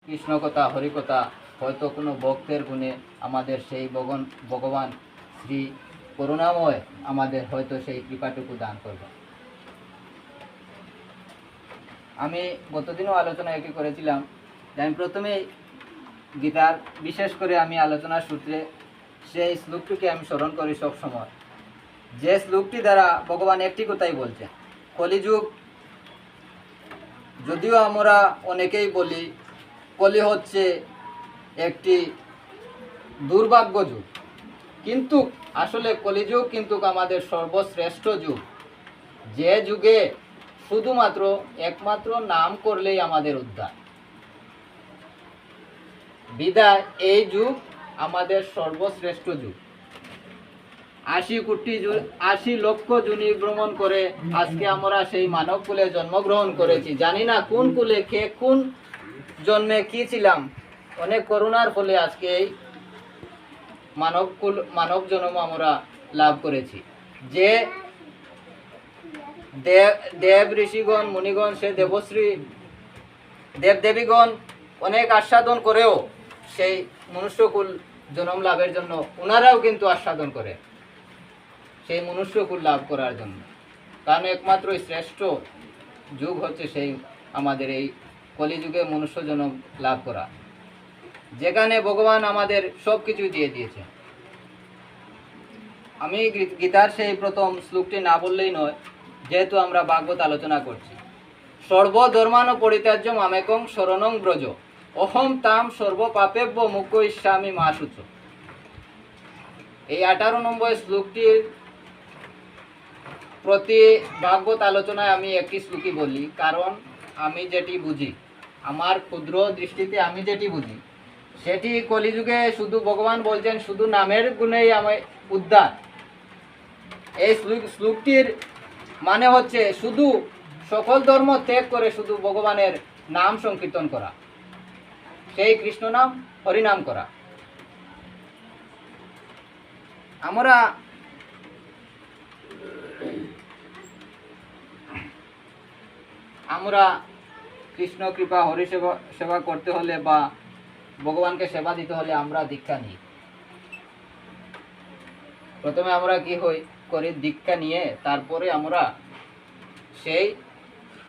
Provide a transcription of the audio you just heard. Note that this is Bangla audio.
কৃষ্ণকথা হরিকথা হয়তো কোনো ভক্তের গুণে আমাদের সেই ভগবান শ্রী করুণাময় আমাদের হয়তো সেই কৃপাটুকু দান করবে। আমি গতদিনও আলোচনা একটি করেছিলাম যে আমি প্রথমে গীতার বিশেষ করে আমি আলোচনার সূত্রে সেই শ্লোকটিকে আমি স্মরণ করি সবসময়, যে শ্লোকটি দ্বারা ভগবান একটি কথাই বলছেন, কলিযুগ যদিও আমরা অনেকেই বলি কলি হচ্ছে একটি দুর্ভাগ্য যুগ, কিন্তু আসলে কলিযুগ কিন্তু আমাদের সর্বশ্রেষ্ঠ যুগ, যে যুগে শুধুমাত্র একমাত্র নাম করলেই আমাদের উদ্ধার। বিদায় এই যুগ আমাদের সর্বশ্রেষ্ঠ যুগ। ৮০ লক্ষ যোনি ভ্রমণ করে আজকে আমরা সেই মানব কুলে জন্মগ্রহণ করেছি। জানি না কোন কুলে কে কোন জন্মে কি ছিলাম, অনেক করুণার ফলে আজকে এই মানব জন্ম আমরা লাভ করেছি। যে দেব ঋষিগণ মুনিগণ সে দেবশ্রী দেবদেবীগণ অনেক আস্বাদন করেও সেই মনুষ্যকুল জন্ম লাভের জন্য ওনারাও কিন্তু আস্বাদন করে সেই মনুষ্যকুল লাভ করার জন্য। কারণ একমাত্র শ্রেষ্ঠ যুগ হচ্ছে সেই আমাদের এই কলিযুগে মনুষ্য জন্ম লাভ করা, যেখানে ভগবান আমাদের সব কিছু দিয়ে দিয়েছে। আমি গীতার সেই প্রথম শ্লোকটি না বললেই নয়, যেহেতু আমরা ভাগবত আলোচনা করছি। সর্বধর্মান পরিত্যাজ্য মামেকং শরণং ব্রজ অহম তাম সর্বপাপেভ্য মুখ্যইষ্যামি মা শুচ। এই 18 নম্বর শ্লোকটির প্রতি ভাগবত আলোচনায় আমি একটি শ্লোকই বলি, কারণ আমি যেটি বুঝি, আমার ক্ষুদ্র দৃষ্টিতে আমি যেটি বুঝি, সেটি কলিযুগে শুধু ভগবান বলছেন শুধু নামের গুণেই আমায় উদ্ধার। এই শ্লোকটির মানে হচ্ছে শুধু সকল ধর্ম ত্যাগ করে শুধু ভগবানের নাম সংকীর্তন করা, সেই কৃষ্ণ নাম হরিনাম করা। আমরা কৃষ্ণ কৃপা হরি সেবা করতে হলে বা ভগবানকে সেবা দিতে হলে আমরা দীক্ষা নিই। প্রথমে আমরা কি করি, দীক্ষা নিয়ে তারপরে আমরা সেই